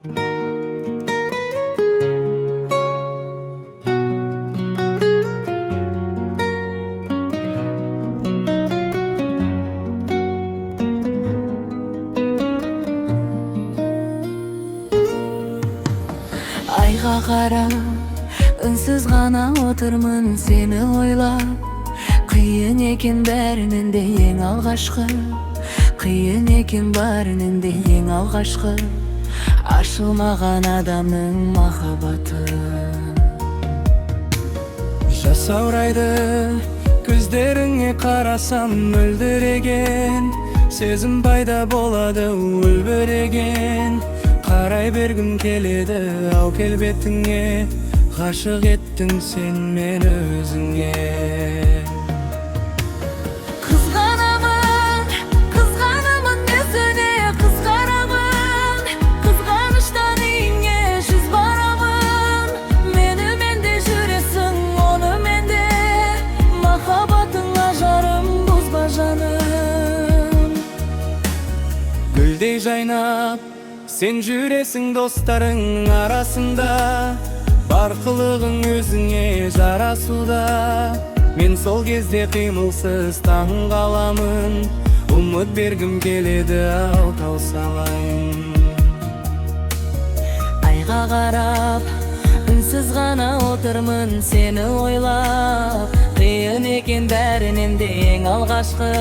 Айга карап, үнсүз гана отурмун сени ойлап. Кыйын экен бәринен де эң алгачкы, кыйын экен баарынан да эң алгачкы. Ашылмаган адамдын махабаты жасаурайды, көздөрүңө карасам мөлдүреген сезим пайда болду өлбөреген. Карай бергим келеді ау келбетіңе, ғашық еттің сен мені өзіңе. Қызғанамын өзіне, қызғарамын, қызғаныштан үйіңе жүз барамын. Мені менде жүресің, оны менде, махаббатың ажарым бұзба жаным. Гүлдей жайнап сен жүресің достарың арасында, бар қылығың өзіңе жарасуда. Мен сол кезде қимылсыз таң қаламын, үміт бергім келеді ау таусалайын. Айға қарап, үнсіз ғана отырмын сені ойлап. Қиын екен бәрінен де ең алғашқы,